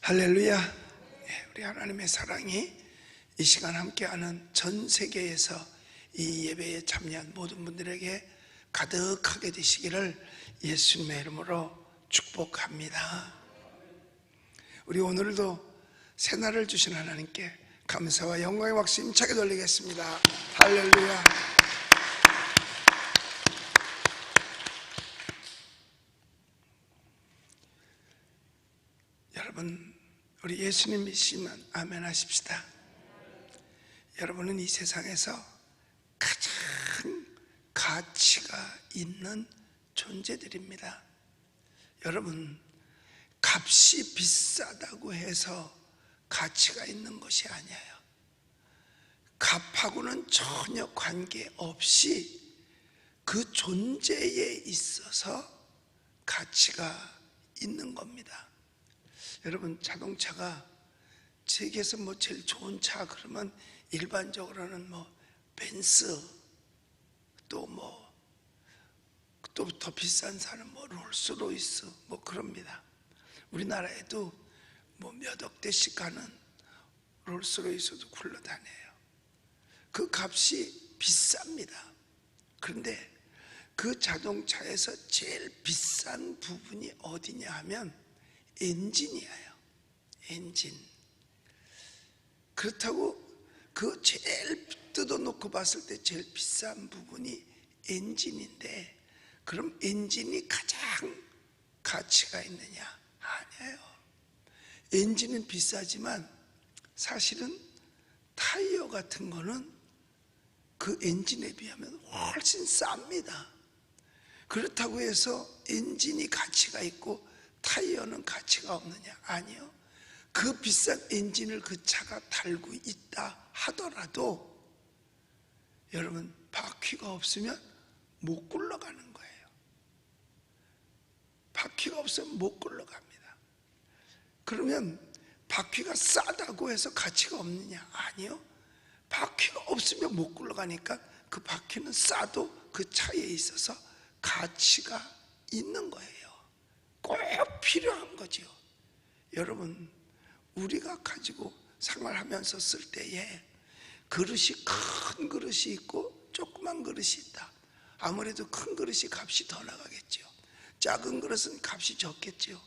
할렐루야. 우리 하나님의 사랑이 이 시간 함께하는 전 세계에서 이 예배에 참여한 모든 분들에게 가득하게 되시기를 예수님의 이름으로 축복합니다. 우리 오늘도 새날을 주신 하나님께 감사와 영광의 박수 힘차게 돌리겠습니다. 할렐루야. 여러분, 우리 예수님 믿으시면 아멘 하십시다. 여러분은 이 세상에서 가장 가치가 있는 존재들입니다. 여러분, 값이 비싸다고 해서 가치가 있는 것이 아니에요. 값하고는 전혀 관계없이 그 존재에 있어서 가치가 있는 겁니다. 여러분, 자동차가 세계에서 제일 좋은 차 그러면 일반적으로는 벤츠, 또 더 비싼 차는 롤스로이스 그럽니다. 우리나라에도 몇억 대씩 가는 롤스로이스도 굴러다녀요. 그 값이 비쌉니다. 그런데 그 자동차에서 제일 비싼 부분이 어디냐 하면 엔진이에요. 엔진. 그렇다고 그 제일 뜯어놓고 봤을 때 제일 비싼 부분이 엔진인데, 그럼 엔진이 가장 가치가 있느냐? 아니에요. 엔진은 비싸지만 사실은 타이어 같은 거는 그 엔진에 비하면 훨씬 쌉니다. 그렇다고 해서 엔진이 가치가 있고 타이어는 가치가 없느냐? 아니요. 그 비싼 엔진을 그 차가 달고 있다 하더라도 여러분, 바퀴가 없으면 못 굴러가는 거예요. 바퀴가 없으면 못 굴러갑니다. 그러면 바퀴가 싸다고 해서 가치가 없느냐? 아니요. 바퀴가 없으면 못 굴러가니까 그 바퀴는 싸도 그 차에 있어서 가치가 있는 거예요. 꼭 필요한 거죠. 여러분, 우리가 가지고 생활하면서 쓸 때에 그릇이, 큰 그릇이 있고 조그만 그릇이 있다. 아무래도 큰 그릇이 값이 더 나가겠죠. 작은 그릇은 값이 적겠죠.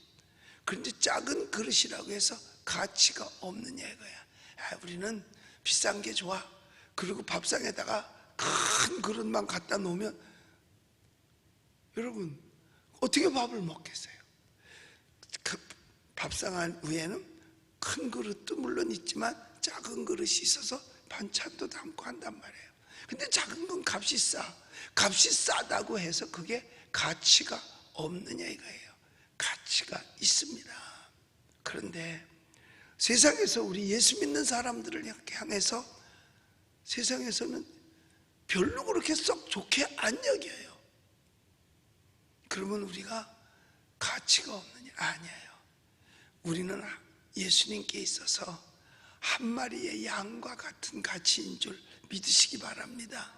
그런데 작은 그릇이라고 해서 가치가 없느냐 이거야. 우리는 비싼 게 좋아. 그리고 밥상에다가 큰 그릇만 갖다 놓으면 여러분, 어떻게 밥을 먹겠어요? 그 밥상 위에는 큰 그릇도 물론 있지만 작은 그릇이 있어서 반찬도 담고 한단 말이에요. 근데 작은 건 값이 싸. 값이 싸다고 해서 그게 가치가 없느냐 이거예요. 가치가 있습니다. 그런데 세상에서 우리 예수 믿는 사람들을 향해서 세상에서는 별로 그렇게 썩 좋게 안 여겨요. 그러면 우리가 가치가 없느냐? 아니에요. 우리는 예수님께 있어서 한 마리의 양과 같은 가치인 줄 믿으시기 바랍니다.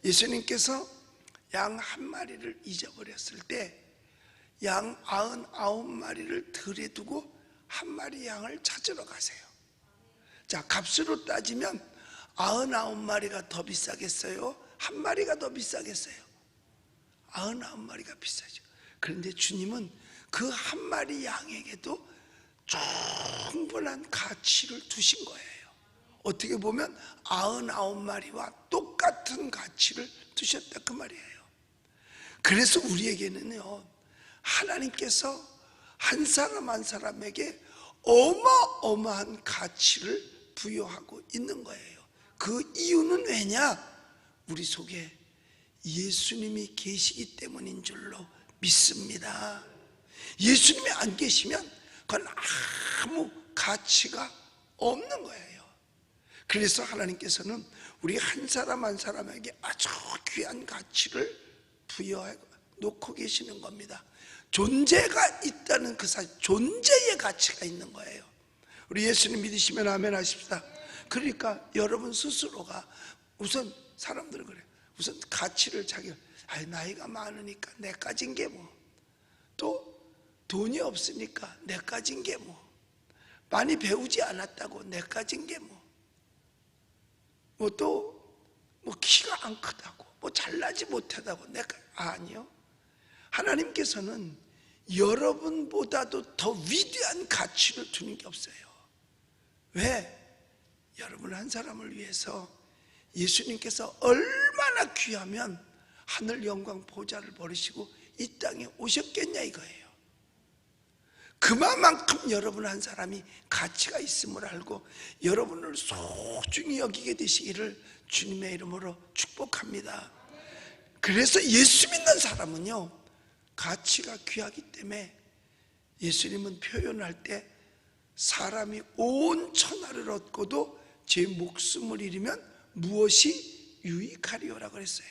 예수님께서 양 한 마리를 잊어버렸을 때 양 99마리를 들에 두고 한 마리 양을 찾으러 가세요. 자, 값으로 따지면 99마리가 더 비싸겠어요? 한 마리가 더 비싸겠어요? 99마리가 비싸죠. 그런데 주님은 그 한 마리 양에게도 충분한 가치를 두신 거예요. 어떻게 보면 99마리와 똑같은 가치를 두셨다 그 말이에요. 그래서 우리에게는요, 하나님께서 한 사람 한 사람에게 어마어마한 가치를 부여하고 있는 거예요. 그 이유는 왜냐? 우리 속에 예수님이 계시기 때문인 줄로 믿습니다. 예수님이 안 계시면 그건 아무 가치가 없는 거예요. 그래서 하나님께서는 우리 한 사람 한 사람에게 아주 귀한 가치를 부여해 놓고 계시는 겁니다. 존재가 있다는 그 사실, 존재의 가치가 있는 거예요. 우리 예수님 믿으시면 아멘 하십시다. 그러니까 여러분 스스로가 우선, 사람들은 그래요. 우선 가치를 나이가 많으니까 내 가진 게 또 돈이 없으니까 내 가진 게 많이 배우지 않았다고 내까진 게 뭐 키가 안 크다고 뭐 잘나지 못하다고 내가 아니요. 하나님께서는 여러분보다도 더 위대한 가치를 두는 게 없어요. 왜? 여러분 한 사람을 위해서 예수님께서 얼마나 귀하면 하늘 영광 보좌를 버리시고 이 땅에 오셨겠냐 이거예요. 그만큼 여러분 한 사람이 가치가 있음을 알고 여러분을 소중히 여기게 되시기를 주님의 이름으로 축복합니다. 그래서 예수 믿는 사람은요, 가치가 귀하기 때문에 예수님은 표현할 때 사람이 온 천하를 얻고도 제 목숨을 잃으면 무엇이 유익하리요라고 그랬어요.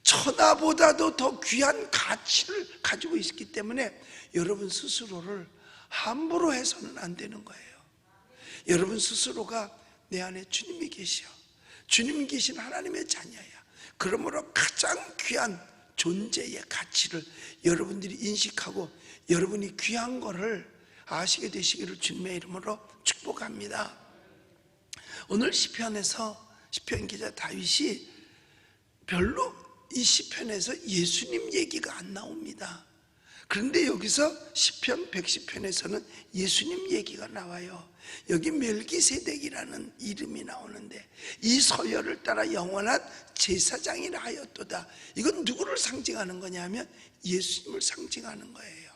천하보다도 더 귀한 가치를 가지고 있기 때문에 여러분 스스로를 함부로 해서는 안 되는 거예요. 여러분 스스로가 내 안에 주님이 계셔, 주님 계신 하나님의 자녀야. 그러므로 가장 귀한 존재의 가치를 여러분들이 인식하고 여러분이 귀한 거를 아시게 되시기를 주님의 이름으로 축복합니다. 오늘 시편에서 시편 기자 다윗이 별로 이 시편에서 예수님 얘기가 안 나옵니다. 그런데 여기서 시편 110편에서는 예수님 얘기가 나와요. 여기 멜기세덱이라는 이름이 나오는데 이 서열을 따라 영원한 제사장이라 하였도다. 이건 누구를 상징하는 거냐면 예수님을 상징하는 거예요.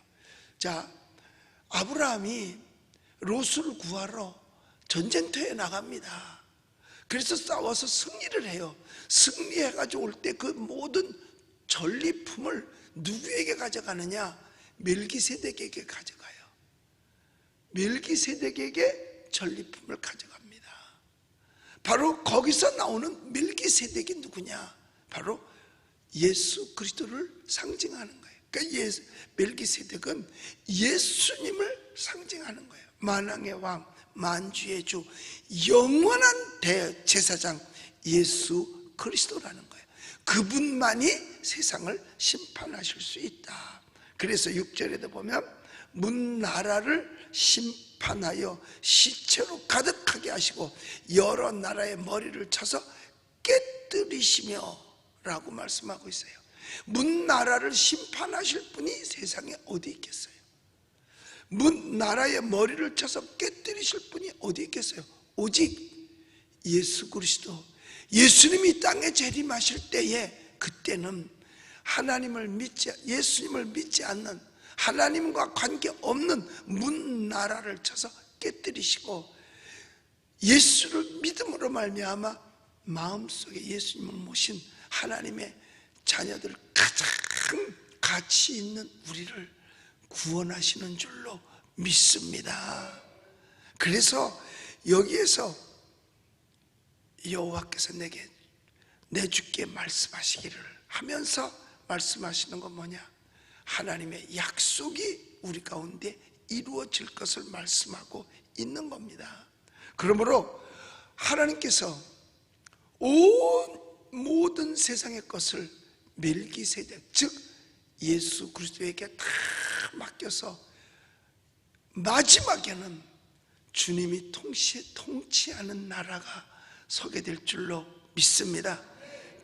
자, 아브라함이 롯을 구하러 전쟁터에 나갑니다. 그래서 싸워서 승리를 해요. 승리해가지고 올 때 그 모든 전리품을 누구에게 가져가느냐? 멜기세덱에게 가져가요. 멜기세덱에게 전리품을 가져갑니다. 바로 거기서 나오는 멜기세덱이 누구냐? 바로 예수 그리스도를 상징하는 거예요. 그러니까 멜기세덱은 예수님을 상징하는 거예요. 만왕의 왕, 만주의 주, 영원한 대제사장 예수 그리스도라는 거예요. 그분만이 세상을 심판하실 수 있다. 그래서 6절에도 보면 문나라를 심판하여 시체로 가득하게 하시고 여러 나라의 머리를 쳐서 깨뜨리시며 라고 말씀하고 있어요. 문나라를 심판하실 분이 세상에 어디 있겠어요? 문나라의 머리를 쳐서 깨뜨리실 분이 어디 있겠어요? 오직 예수 그리스도, 예수님이 땅에 재림하실 때에 그때는 예수님을 믿지 않는, 하나님과 관계없는 문나라를 쳐서 깨뜨리시고 예수를 믿음으로 말미암아 마음속에 예수님을 모신 하나님의 자녀들, 가장 가치 있는 우리를 구원하시는 줄로 믿습니다. 그래서 여기에서 여호와께서 내 주께 말씀하시기를 하면서 말씀하시는 건 뭐냐? 하나님의 약속이 우리 가운데 이루어질 것을 말씀하고 있는 겁니다. 그러므로 하나님께서 모든 세상의 것을 멜기세덱, 즉 예수 그리스도에게 다 맡겨서 마지막에는 주님이 통치하는 나라가 서게 될 줄로 믿습니다.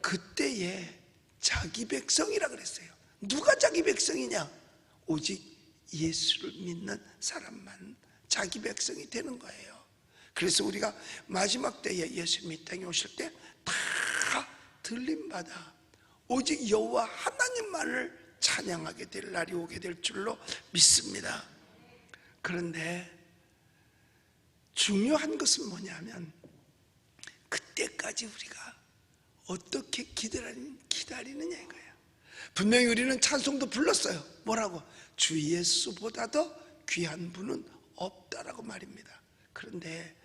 그때에 자기 백성이라 그랬어요. 누가 자기 백성이냐? 오직 예수를 믿는 사람만 자기 백성이 되는 거예요. 그래서 우리가 마지막 때에 예수님이 땅에 오실 때 다 들림받아 오직 여호와 하나님만을 찬양하게 될 날이 오게 될 줄로 믿습니다. 그런데 중요한 것은 뭐냐면 그때까지 우리가 어떻게 기다리느냐 이거예요. 분명히 우리는 찬송도 불렀어요. 뭐라고? 주 예수보다도 귀한 분은 없다라고 말입니다. 그런데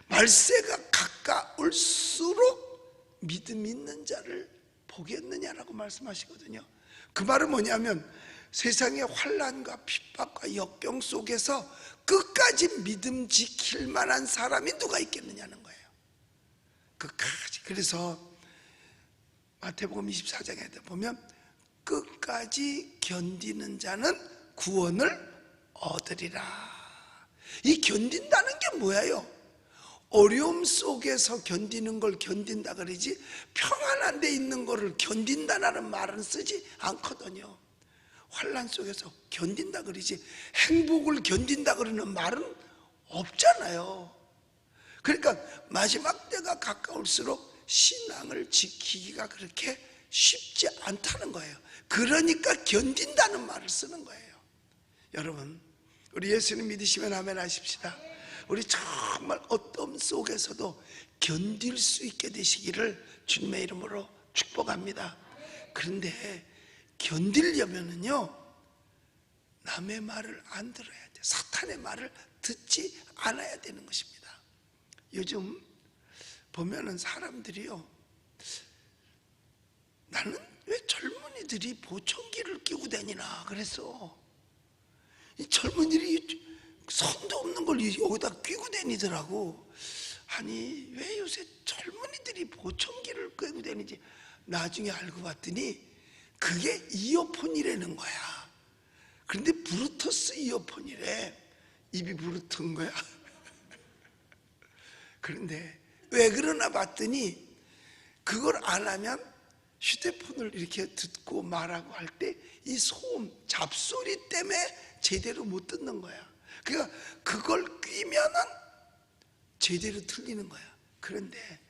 말세가 가까울수록 믿음 있는 자를 보겠느냐라고 말씀하시거든요. 그 말은 뭐냐면 세상의 환난과 핍박과 역경 속에서 끝까지 믿음 지킬 만한 사람이 누가 있겠느냐는 거예요. 끝까지. 그래서 마태복음 24장에 보면 끝까지 견디는 자는 구원을 얻으리라. 이 견딘다는 게 뭐예요? 어려움 속에서 견디는 걸 견딘다 그러지 평안한 데 있는 거를 견딘다라는 말은 쓰지 않거든요. 환난 속에서 견딘다 그러지 행복을 견딘다 그러는 말은 없잖아요. 그러니까 마지막 때가 가까울수록 신앙을 지키기가 그렇게 쉽지 않다는 거예요. 그러니까 견딘다는 말을 쓰는 거예요. 여러분, 우리 예수님 믿으시면 아멘 하십시다. 우리 정말 어떤 속에서도 견딜 수 있게 되시기를 주님의 이름으로 축복합니다. 그런데 견디려면은요, 남의 말을 안 들어야 돼요. 사탄의 말을 듣지 않아야 되는 것입니다. 요즘 보면은 사람들이요, 나는 왜 젊은이들이 보청기를 끼고 다니나 그래서 이 젊은이들이 손도 없는 걸 여기다 끼고 다니더라고. 아니 왜 요새 젊은이들이 보청기를 끼고 다니지? 나중에 알고 봤더니 그게 이어폰이라는 거야. 그런데 브루투스 이어폰이래. 입이 브루트인 거야. 그런데 왜 그러나 봤더니 그걸 안 하면 휴대폰을 이렇게 듣고 말하고 할 때 이 소음, 잡소리 때문에 제대로 못 듣는 거야. 그러니까 그걸 끼면은 제대로 들리는 거야. 그런데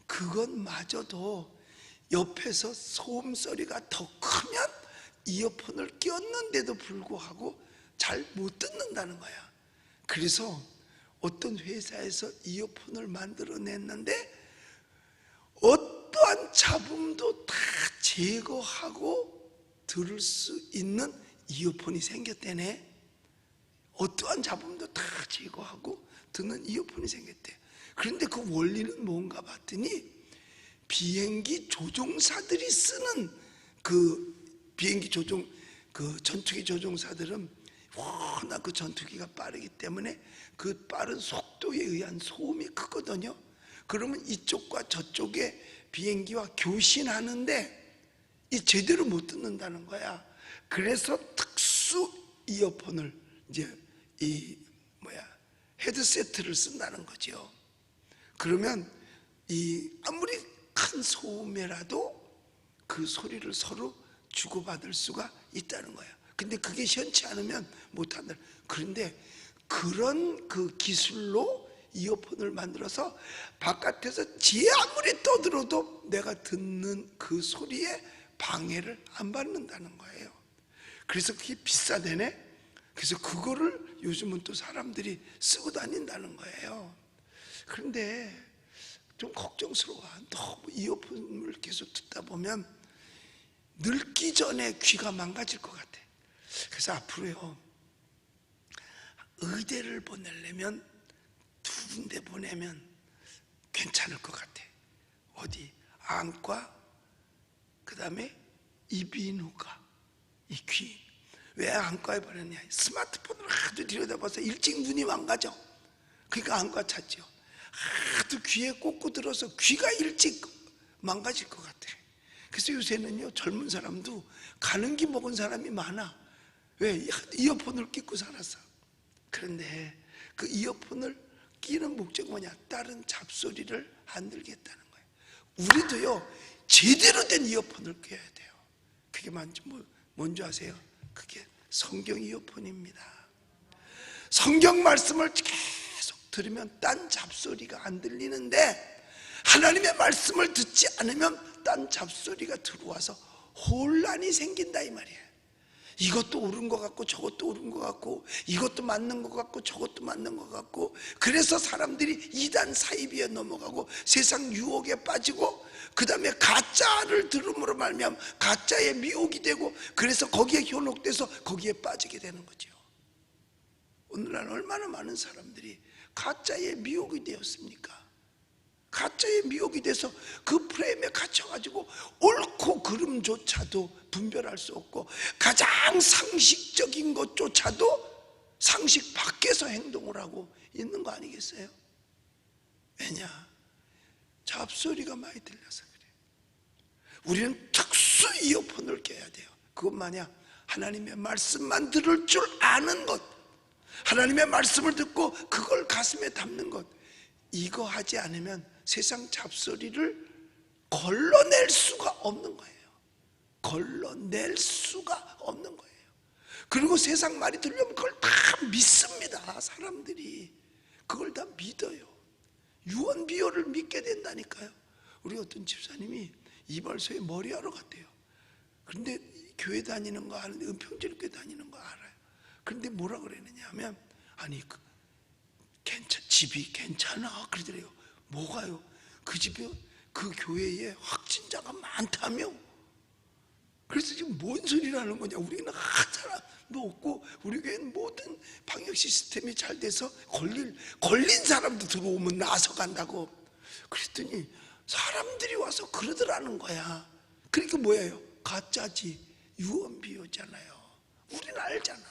그것마저도 옆에서 소음 소리가 더 크면 이어폰을 꼈는데도 불구하고 잘 못 듣는다는 거야. 그래서 어떤 회사에서 이어폰을 만들어냈는데 어떠한 잡음도 다 제거하고 들을 수 있는 이어폰이 생겼대네. 어떠한 잡음도 다 제거하고 듣는 이어폰이 생겼대. 그런데 그 원리는 뭔가 봤더니 비행기 조종사들이 쓰는 그 비행기 조종, 그 전투기 조종사들은 워낙 그 전투기가 빠르기 때문에 그 빠른 속도에 의한 소음이 크거든요. 그러면 이쪽과 저쪽에 비행기와 교신하는데 이 제대로 못 듣는다는 거야. 그래서 특수 이어폰을 이제 헤드세트를 쓴다는 거죠. 그러면 이 아무리 큰 소음이라도 그 소리를 서로 주고받을 수가 있다는 거야. 근데 그게 현치 않으면 못한다. 그런데 그런 그 기술로 이어폰을 만들어서 바깥에서 지 아무리 떠들어도 내가 듣는 그 소리에 방해를 안 받는다는 거예요. 그래서 그게 비싸대네. 그래서 그거를 요즘은 또 사람들이 쓰고 다닌다는 거예요. 그런데 좀 걱정스러워. 너무 이어폰을 계속 듣다 보면 늙기 전에 귀가 망가질 것 같아. 그래서 앞으로요, 의대를 보내려면 두 군데 보내면 괜찮을 것 같아. 어디? 안과, 그 다음에 이비인후과. 이 귀. 왜 안과에 보냈냐? 스마트폰을 하도 들여다봐서 일찍 눈이 망가져. 그러니까 안과 찾죠. 하도 귀에 꽂고 들어서 귀가 일찍 망가질 것 같아. 그래서 요새는요, 젊은 사람도 가는 기 먹은 사람이 많아. 왜? 이어폰을 끼고 살았어. 그런데 그 이어폰을 끼는 목적은 뭐냐? 다른 잡소리를 안 들겠다는 거예요. 우리도요, 제대로 된 이어폰을 껴야 돼요. 그게 뭔지 아세요? 그게 성경 이어폰입니다. 성경 말씀을 계속 들으면 딴 잡소리가 안 들리는데 하나님의 말씀을 듣지 않으면 딴 잡소리가 들어와서 혼란이 생긴다 이 말이에요. 이것도 옳은 것 같고 저것도 옳은 것 같고 이것도 맞는 것 같고 저것도 맞는 것 같고 그래서 사람들이 이단 사이비에 넘어가고 세상 유혹에 빠지고 그 다음에 가짜를 들음으로 말미암아 가짜에 미혹이 되고 그래서 거기에 현혹돼서 거기에 빠지게 되는 거죠. 오늘날 얼마나 많은 사람들이 가짜에 미혹이 되었습니까? 가짜에 미혹이 돼서 그 프레임에 갇혀가지고 옳고 그름조차도 분별할 수 없고 가장 상식적인 것조차도 상식 밖에서 행동을 하고 있는 거 아니겠어요? 왜냐? 잡소리가 많이 들려서 그래요. 우리는 특수 이어폰을 껴야 돼요. 그것 마냥 하나님의 말씀만 들을 줄 아는 것, 하나님의 말씀을 듣고 그걸 가슴에 담는 것, 이거 하지 않으면 세상 잡소리를 걸러낼 수가 없는 거예요. 걸러낼 수가 없는 거예요. 그리고 세상 말이 들려면 그걸 다 믿습니다. 사람들이 그걸 다 믿어요. 유언비어를 믿게 된다니까요. 우리 어떤 집사님이 이발소에 머리하러 갔대요. 그런데 교회 다니는 거 아는데, 은평제일교회 다니는 거 알아요. 그런데 뭐라 그랬느냐 하면, 아니 집이 괜찮아 그러더래요. 뭐가요? 그 집에, 그 교회에 확진자가 많다며. 그래서 지금 뭔 소리라는 거냐, 우리는 한 사람도 없고 우리 교회는 모든 방역 시스템이 잘 돼서 걸린 사람도 들어오면 나서 간다고. 그랬더니 사람들이 와서 그러더라는 거야. 그러니까 뭐예요? 가짜지, 유언비어잖아요. 우리는 알잖아.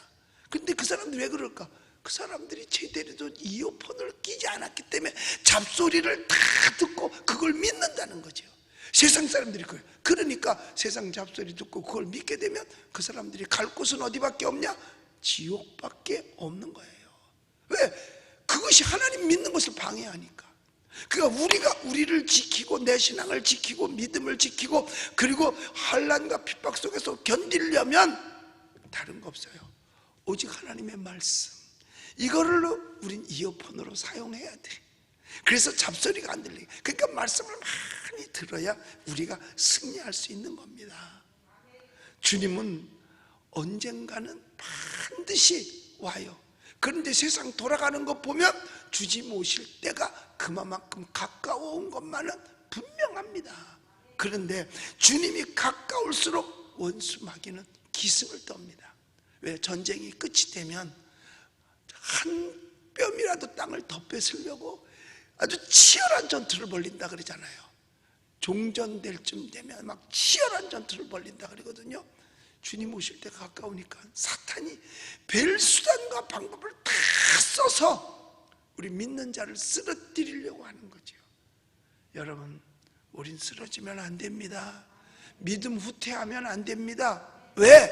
근데 그 사람들이 왜 그럴까? 그 사람들이 제대로 이어폰을 끼지 않았기 때문에 잡소리를 다 듣고 그걸 믿는다는 거죠. 세상 사람들이 그래요. 그러니까 세상 잡소리 듣고 그걸 믿게 되면 그 사람들이 갈 곳은 어디밖에 없냐? 지옥밖에 없는 거예요. 왜? 그것이 하나님 믿는 것을 방해하니까. 그러니까 우리를 지키고 내 신앙을 지키고 믿음을 지키고 그리고 환난과 핍박 속에서 견디려면 다른 거 없어요. 오직 하나님의 말씀, 이거를 우린 이어폰으로 사용해야 돼. 그래서 잡소리가 안 들리게. 그러니까 말씀을 많이 들어야 우리가 승리할 수 있는 겁니다. 주님은 언젠가는 반드시 와요. 그런데 세상 돌아가는 거 보면 주님 오실 때가 그만큼 가까워온 것만은 분명합니다. 그런데 주님이 가까울수록 원수 마귀는 기승을 떱니다. 왜? 전쟁이 끝이 되면 한 뼘이라도 땅을 더 뺏으려고 아주 치열한 전투를 벌린다 그러잖아요. 종전될 쯤 되면 막 치열한 전투를 벌린다 그러거든요. 주님 오실 때 가까우니까 사탄이 별 수단과 방법을 다 써서 우리 믿는 자를 쓰러뜨리려고 하는 거죠. 여러분, 우린 쓰러지면 안 됩니다. 믿음 후퇴하면 안 됩니다. 왜?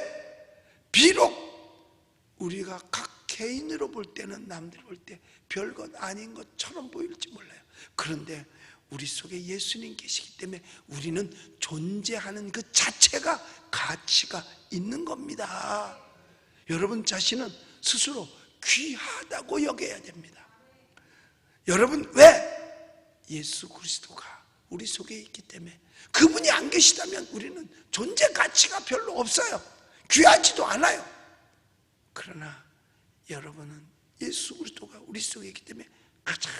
비록 우리가 각 개인으로 볼 때는 남들 볼 때 별것 아닌 것처럼 보일지 몰라요. 그런데 우리 속에 예수님 계시기 때문에 우리는 존재하는 그 자체가 가치가 있는 겁니다. 여러분 자신은 스스로 귀하다고 여겨야 됩니다. 여러분, 왜? 예수 그리스도가 우리 속에 있기 때문에. 그분이 안 계시다면 우리는 존재 가치가 별로 없어요. 귀하지도 않아요. 그러나 여러분은 예수 그리스도가 우리 속에 있기 때문에 가장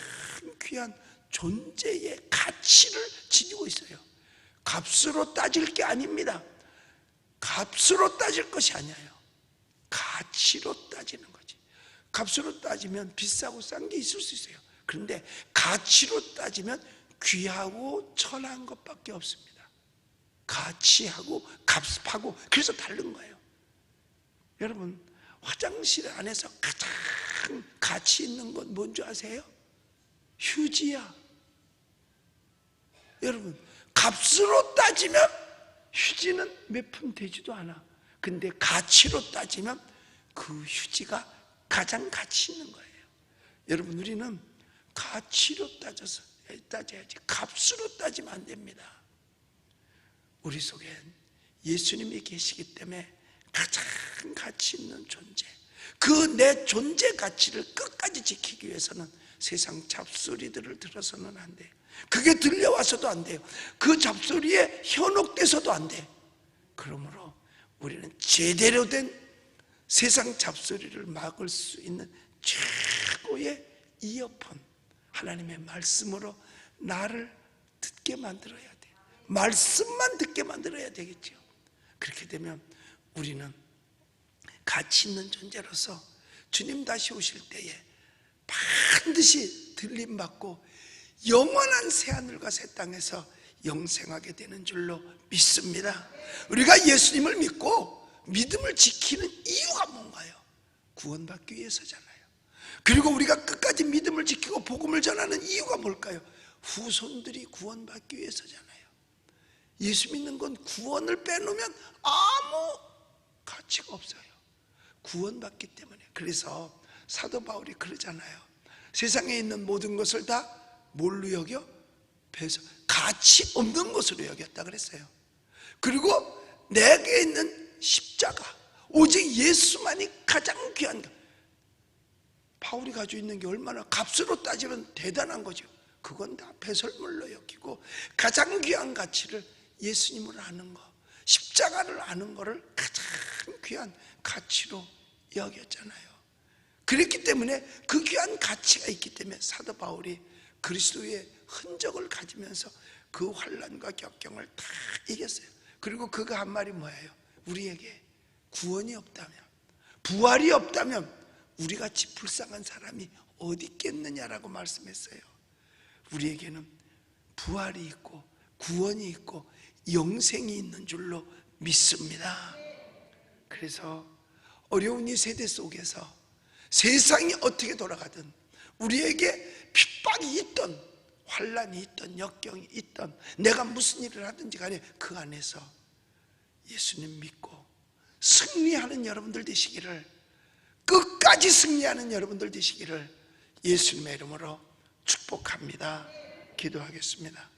귀한 존재의 가치를 지니고 있어요. 값으로 따질 게 아닙니다. 값으로 따질 것이 아니에요. 가치로 따지는 거지. 값으로 따지면 비싸고 싼 게 있을 수 있어요. 그런데 가치로 따지면 귀하고 천한 것밖에 없습니다. 가치하고 값하고 그래서 다른 거예요. 여러분, 화장실 안에서 가장 가치 있는 건 뭔지 아세요? 휴지야. 여러분, 값으로 따지면 휴지는 몇 푼 되지도 않아. 근데 가치로 따지면 그 휴지가 가장 가치 있는 거예요. 여러분, 우리는 가치로 따져야지 값으로 따지면 안 됩니다. 우리 속엔 예수님이 계시기 때문에 가장 가치 있는 존재, 그 내 존재 가치를 끝까지 지키기 위해서는 세상 잡소리들을 들어서는 안 돼요. 그게 들려와서도 안 돼요. 그 잡소리에 현혹돼서도 안 돼요. 그러므로 우리는 제대로 된 세상 잡소리를 막을 수 있는 최고의 이어폰, 하나님의 말씀으로 나를 듣게 만들어야 돼요. 말씀만 듣게 만들어야 되겠죠. 그렇게 되면 우리는 가치 있는 존재로서 주님 다시 오실 때에 반드시 들림받고 영원한 새하늘과 새 땅에서 영생하게 되는 줄로 믿습니다. 우리가 예수님을 믿고 믿음을 지키는 이유가 뭔가요? 구원받기 위해서잖아요. 그리고 우리가 끝까지 믿음을 지키고 복음을 전하는 이유가 뭘까요? 후손들이 구원받기 위해서잖아요. 예수 믿는 건 구원을 빼놓으면 아무 가치가 없어요. 구원받기 때문에. 그래서 사도 바울이 그러잖아요. 세상에 있는 모든 것을 다 뭘로 여겨? 배설, 가치 없는 것으로 여겼다 그랬어요. 그리고 내게 있는 십자가, 오직 예수만이 가장 귀한 것. 바울이 가지고 있는 게 얼마나 값으로 따지면 대단한 거죠. 그건 다 배설물로 여기고 가장 귀한 가치를 예수님을 아는 거, 십자가를 아는 거를 가장 귀한 가치로 여겼잖아요. 그랬기 때문에 그 귀한 가치가 있기 때문에 사도 바울이 그리스도의 흔적을 가지면서 그 환난과 격경을 다 이겼어요. 그리고 그가 한 말이 뭐예요? 우리에게 구원이 없다면, 부활이 없다면 우리같이 불쌍한 사람이 어디 있겠느냐라고 말씀했어요. 우리에게는 부활이 있고 구원이 있고 영생이 있는 줄로 믿습니다. 그래서 어려운 이 세대 속에서 세상이 어떻게 돌아가든 우리에게 핍박이 있던, 환난이 있던, 역경이 있던, 내가 무슨 일을 하든지 간에 그 안에서 예수님 믿고 승리하는 여러분들 되시기를, 끝까지 승리하는 여러분들 되시기를 예수님의 이름으로 축복합니다. 기도하겠습니다.